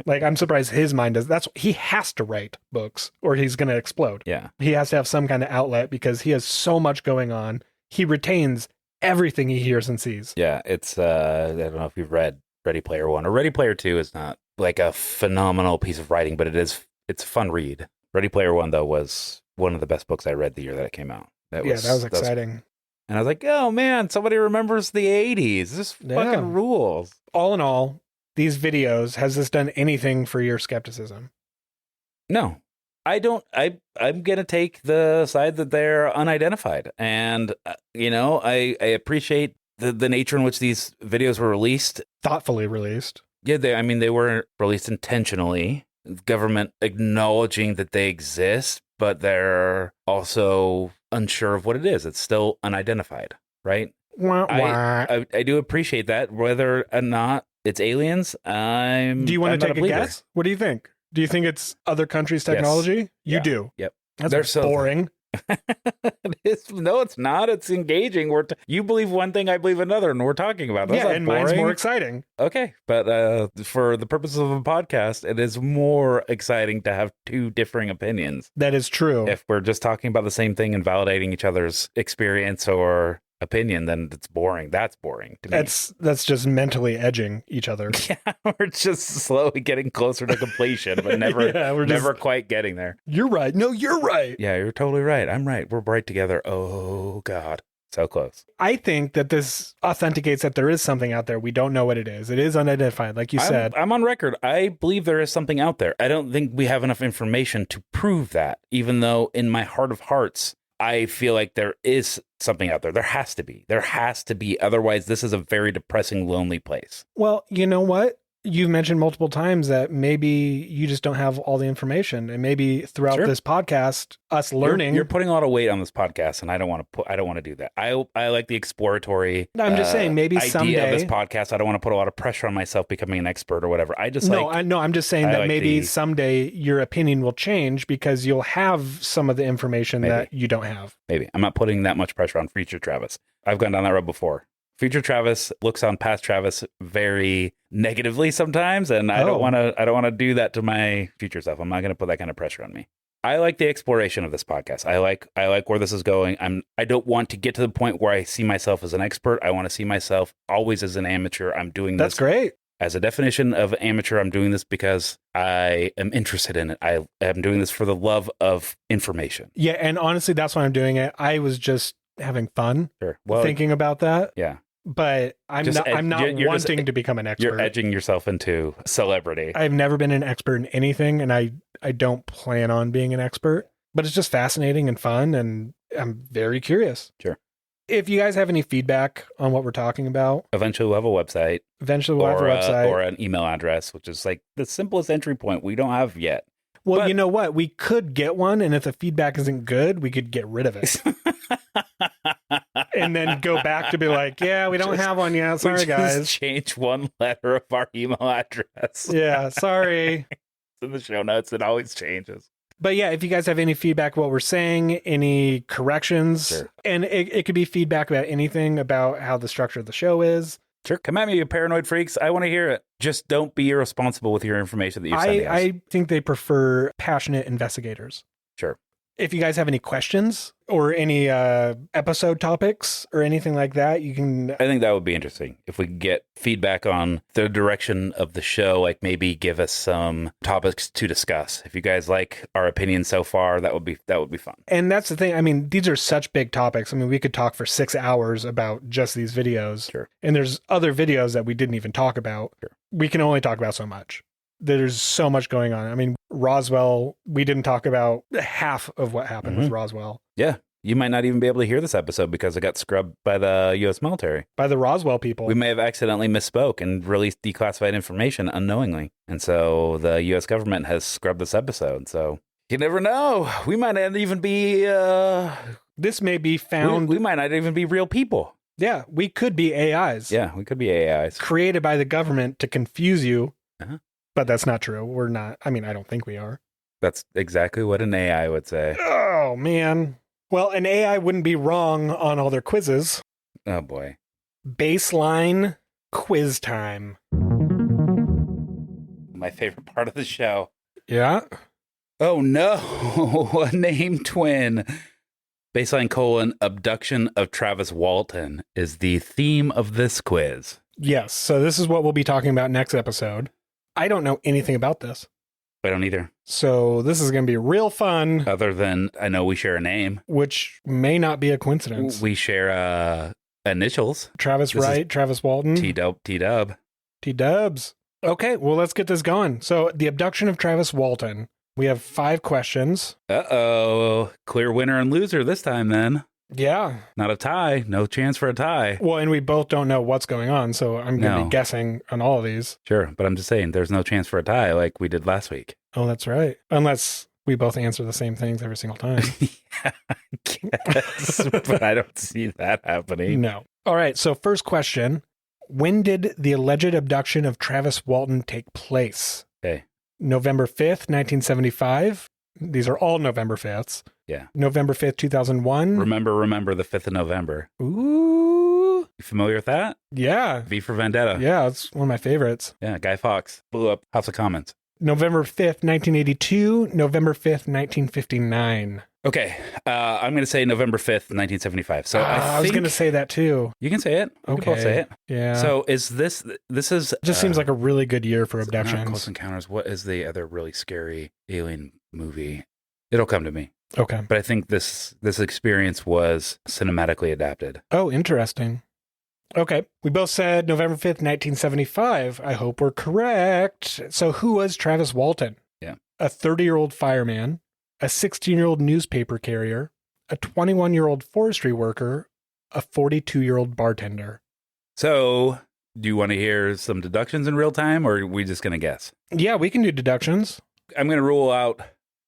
A: Like, I'm surprised his mind does. He has to write books or he's going to explode.
C: Yeah.
A: He has to have some kind of outlet because he has so much going on. He retains everything he hears and sees.
C: Yeah. It's, I don't know if you've read Ready Player One, or Ready Player Two is not like a phenomenal piece of writing, but it's a fun read. Ready Player One, though, was one of the best books I read the year that it came out.
A: That was exciting.
C: And I was like, oh man, somebody remembers the 80s. This fucking rules.
A: All in all, these videos, has this done anything for your skepticism?
C: No, I don't. I'm going to take the side that they're unidentified. And, I appreciate the nature in which these videos were released.
A: Thoughtfully released.
C: Yeah, they were released intentionally. Government acknowledging that they exist, but they're also unsure of what it is. It's still unidentified, right? I do appreciate that. Whether or not it's aliens,
A: Do you want to take a guess? What do you think? Do you think it's other countries' technology? Yes. You do?
C: Yep.
A: That's boring.
C: No, it's not. It's engaging. You believe one thing, I believe another, and we're talking about that.
A: And mine's more exciting.
C: Okay, but for the purposes of a podcast, it is more exciting to have two differing opinions.
A: That is true.
C: If we're just talking about the same thing and validating each other's experience or opinion, then it's boring. That's boring to me.
A: That's just mentally edging each other.
C: Yeah, we're just slowly getting closer to completion, but never quite getting there.
A: You're right. No, you're right.
C: Yeah, you're totally right. I'm right. We're right together. Oh God, so close.
A: I think that this authenticates that there is something out there. We don't know what it is. It is unidentified, like you said.
C: I'm on record. I believe there is something out there. I don't think we have enough information to prove that, even though in my heart of hearts, I feel like there is something out there. There has to be. Otherwise, this is a very depressing, lonely place.
A: Well, you know what? You've mentioned multiple times that maybe you just don't have all the information, and maybe throughout this podcast, us learning.
C: You're putting a lot of weight on this podcast, and I don't want to do that. I like the exploratory.
A: I'm just saying, maybe
C: idea
A: someday
C: of this podcast. I don't want to put a lot of pressure on myself becoming an expert or whatever. I'm
A: just saying that maybe someday your opinion will change because you'll have some of the information that you don't have.
C: Maybe I'm not putting that much pressure on future Travis. I've gone down that road before. Future Travis looks on past Travis very negatively sometimes, and I don't want to do that to my future self. I'm not going to put that kind of pressure on me. I like the exploration of this podcast. I like where this is going. I don't want to get to the point where I see myself as an expert. I want to see myself always as an amateur. I'm doing this.
A: That's great.
C: As a definition of amateur, I'm doing this because I am interested in it. I am doing this for the love of information.
A: Yeah, and honestly, that's why I'm doing it. I was just having fun thinking about that.
C: Yeah.
A: but I'm not wanting to become an expert.
C: You're edging yourself into celebrity.
A: I've never been an expert in anything, and I don't plan on being an expert, but it's just fascinating and fun, and I'm very curious.
C: Sure.
A: If you guys have any feedback on what we're talking about,
C: eventually we'll have a website. Or an email address, which is like the simplest entry point we don't have yet.
A: Well, but, you know what? We could get one, and if the feedback isn't good, we could get rid of it. And then go back to be like, yeah, we don't have one yet. Sorry, guys.
C: Change one letter of our email address.
A: Yeah, sorry.
C: It's in the show notes. It always changes.
A: But yeah, if you guys have any feedback what we're saying, any corrections,
C: sure.
A: And it could be feedback about anything about how the structure of the show is.
C: Sure. Come at me, you paranoid freaks. I want to hear it. Just don't be irresponsible with your information that you're sending us.
A: I think they prefer passionate investigators.
C: Sure.
A: If you guys have any questions or any episode topics or anything like that, you can...
C: I think that would be interesting. If we could get feedback on the direction of the show, like maybe give us some topics to discuss. If you guys like our opinion so far, that would be fun.
A: And that's the thing. I mean, these are such big topics. I mean, we could talk for 6 hours about just these videos.
C: Sure.
A: And there's other videos that we didn't even talk about.
C: Sure.
A: We can only talk about so much. There's so much going on. I mean, Roswell, we didn't talk about half of what happened with Roswell.
C: Yeah. You might not even be able to hear this episode because it got scrubbed by the U.S. military.
A: By the Roswell people.
C: We may have accidentally misspoke and released declassified information unknowingly. And so the U.S. government has scrubbed this episode. So you never know. We might not even be...
A: this may be found...
C: We might not even be real people.
A: Yeah, we could be AIs.
C: Yeah, we could be AIs.
A: Created by the government to confuse you. But that's not true. We're not. I mean, I don't think we are.
C: That's exactly what an AI would say.
A: Oh, man. Well, an AI wouldn't be wrong on all their quizzes.
C: Oh, boy.
A: Baseline quiz time.
C: My favorite part of the show.
A: Yeah?
C: Oh, no. A name twin. Baseline : abduction of Travis Walton is the theme of this quiz.
A: Yes. So this is what we'll be talking about next episode. I don't know anything about this.
C: I don't either.
A: So this is going to be real fun.
C: Other than I know we share a name.
A: Which may not be a coincidence.
C: We share initials.
A: Travis Wright, Travis Walton.
C: T-Dub.
A: T-Dubs. Okay, well, let's get this going. So the abduction of Travis Walton. We have 5 questions.
C: Uh-oh. Clear winner and loser this time then.
A: Yeah.
C: Not a tie. No chance for a tie.
A: Well, and we both don't know what's going on, so I'm going to be guessing on all of these.
C: Sure, but I'm just saying there's no chance for a tie like we did last week.
A: Oh, that's right. Unless we both answer the same things every single time.
C: Yeah, I guess, but I don't see that happening.
A: No. All right, so first question. When did the alleged abduction of Travis Walton take place?
C: Okay.
A: November 5th, 1975. These are all November 5ths.
C: Yeah.
A: November 5th, 2001.
C: Remember the 5th of November.
A: Ooh.
C: You familiar with that?
A: Yeah.
C: V for Vendetta.
A: Yeah, it's one of my favorites.
C: Yeah, Guy Fawkes blew up House of Commons.
A: November 5th, 1982. November 5th, 1959.
C: Okay. I'm going to say November 5th, 1975. So
A: I was going to say that too.
C: You can say it. You can both say it.
A: Yeah.
C: So is this is...
A: Just seems like a really good year for abductions.
C: Close Encounters. What is the other really scary alien movie? It'll come to me.
A: Okay.
C: But I think this experience was cinematically adapted.
A: Oh, interesting. Okay. We both said November 5th, 1975. I hope we're correct. So who was Travis Walton?
C: Yeah.
A: A 30-year-old fireman, a 16-year-old newspaper carrier, a 21-year-old forestry worker, a 42-year-old bartender.
C: So do you want to hear some deductions in real time, or are we just going to guess?
A: Yeah, we can do deductions.
C: I'm going to rule out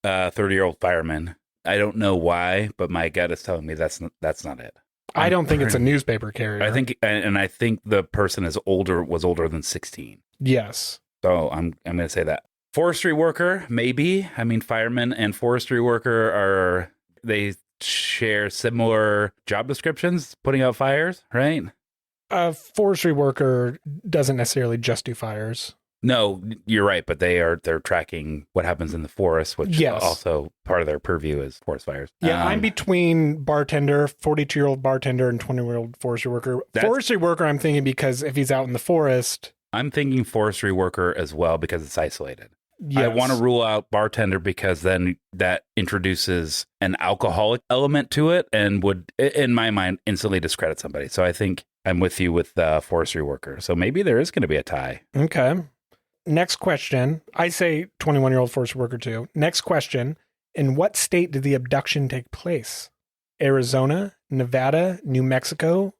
C: 30-year-old fireman. I don't know why, but my gut is telling me that's not it.
A: I don't think it's a newspaper carrier.
C: I think the person was older than 16.
A: Yes.
C: So I'm going to say that. Forestry worker, maybe. I mean, fireman and forestry worker they share similar job descriptions, putting out fires, right?
A: A forestry worker doesn't necessarily just do fires.
C: No, you're right, but they're tracking what happens in the forest, which also part of their purview is forest fires.
A: Yeah, I'm between bartender, 42-year-old bartender, and 20-year-old forestry worker. Forestry worker, I'm thinking because if he's out in the forest...
C: I'm thinking forestry worker as well because it's isolated.
A: Yes.
C: I want to rule out bartender because then that introduces an alcoholic element to it and would, in my mind, instantly discredit somebody. So I think I'm with you with forestry worker. So maybe there is going to be a tie.
A: Okay. Next question. I say 21-year-old forestry worker too. Next question. In what state did the abduction take place? Arizona, Nevada, New Mexico,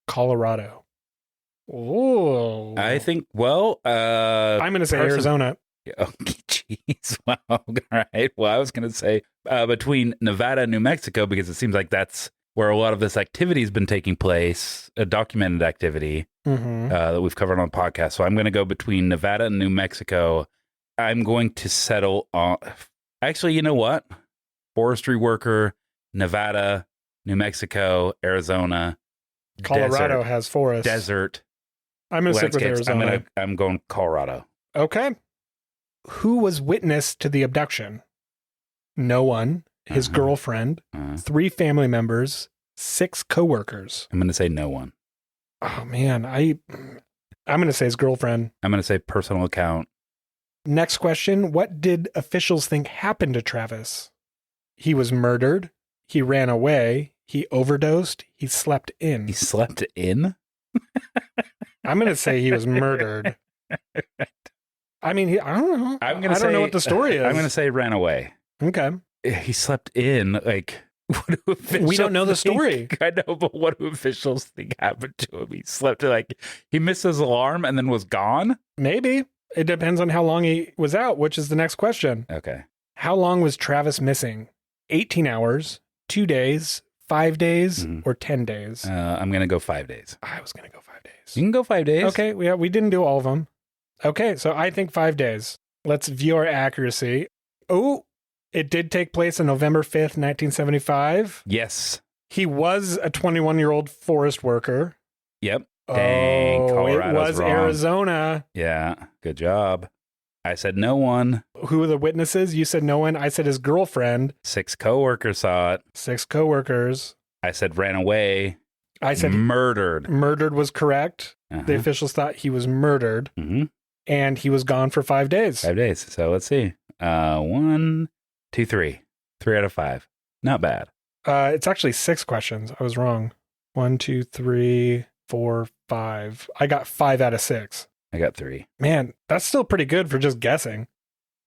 A: Colorado. Oh.
C: I think, well,
A: I'm going to say Arizona.
C: Oh, jeez. Wow. All right. Well, I was going to say between Nevada and New Mexico, because it seems like that's where a lot of this activity has been taking place, a documented activity that we've covered on the podcast. So I'm going to go between Nevada and New Mexico. I'm going to settle on... Actually, you know what? Forestry worker, Nevada, New Mexico, Arizona,
A: Colorado
C: desert,
A: has forests.
C: Desert.
A: I'm going to stick with Arizona.
C: I'm going Colorado.
A: Okay. Who was witness to the abduction? No one. His girlfriend, 3 family members, 6 coworkers.
C: I'm going to say no one.
A: Oh man, I'm going to say his girlfriend.
C: I'm going to say personal account.
A: Next question. What did officials think happened to Travis? He was murdered. He ran away. He overdosed. He slept in.
C: He slept in?
A: I'm going to say he was murdered. I mean, I don't know. I don't know what the story is.
C: I'm going to say ran away.
A: Okay.
C: He slept in, like, what do officials
A: we don't know the story.
C: I know, but what do officials think happened to him? He slept, like, he missed his alarm and then was gone?
A: Maybe. It depends on how long he was out, which is the next question.
C: Okay.
A: How long was Travis missing? 18 hours, 2 days, 5 days, or 10 days?
C: I'm going to go 5 days.
A: I was going to go 5 days.
C: You can go 5 days.
A: Okay. Yeah, we didn't do all of them. Okay. So I think 5 days. Let's view our accuracy. Oh, it did take place on November 5th, 1975.
C: Yes.
A: He was a 21-year-old forest worker.
C: Yep. Dang, Colorado's
A: it was
C: wrong.
A: Arizona.
C: Yeah. Good job. I said no one.
A: Who were the witnesses? You said no one. I said his girlfriend.
C: 6 coworkers saw it.
A: 6 coworkers.
C: I said ran away.
A: I said
C: murdered.
A: Murdered was correct. The officials thought he was murdered. And he was gone for 5 days.
C: 5 days. So let's see. 1, 2, 3. 3 out of 5. Not bad.
A: It's actually 6 questions. I was wrong. 1, 2, 3, 4, 5. I got 5 out of 6.
C: I got 3.
A: Man, that's still pretty good for just guessing.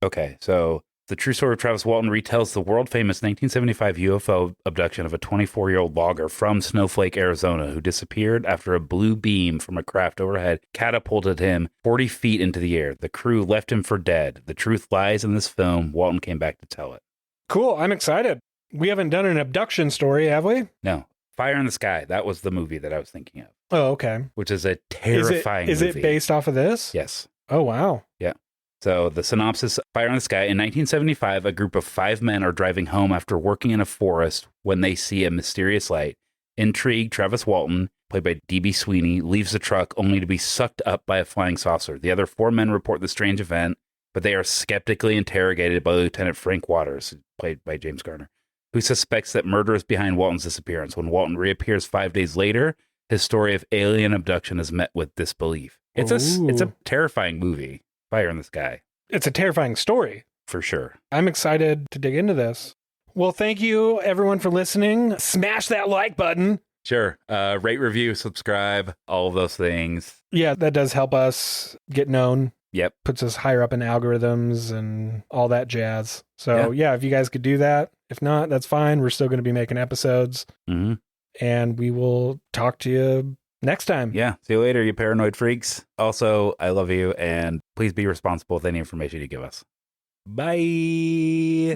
C: Okay, so the true story of Travis Walton retells the world-famous 1975 UFO abduction of a 24-year-old logger from Snowflake, Arizona, who disappeared after a blue beam from a craft overhead catapulted him 40 feet into the air. The crew left him for dead. The truth lies in this film. Walton came back to tell it.
A: Cool, I'm excited. We haven't done an abduction story, have we?
C: No. Fire in the Sky. That was the movie that I was thinking of.
A: Oh, okay.
C: Which is a terrifying movie.
A: Is it based off of this?
C: Yes.
A: Oh, wow.
C: Yeah. So the synopsis, Fire in the Sky. In 1975, a group of 5 men are driving home after working in a forest when they see a mysterious light. Intrigued, Travis Walton, played by D.B. Sweeney, leaves the truck only to be sucked up by a flying saucer. The other 4 men report the strange event, but they are skeptically interrogated by Lieutenant Frank Waters, played by James Garner, who suspects that murder is behind Walton's disappearance. When Walton reappears 5 days later, his story of alien abduction is met with disbelief. It's a terrifying movie, Fire in the Sky.
A: It's a terrifying story.
C: For sure.
A: I'm excited to dig into this. Well, thank you, everyone, for listening. Smash that like button.
C: Sure. Rate, review, subscribe, all of those things.
A: Yeah, that does help us get known.
C: Yep.
A: Puts us higher up in algorithms and all that jazz. So, yeah, if you guys could do that. If not, that's fine. We're still going to be making episodes. And we will talk to you next time.
C: Yeah. See you later, you paranoid freaks. Also, I love you, and please be responsible with any information you give us. Bye.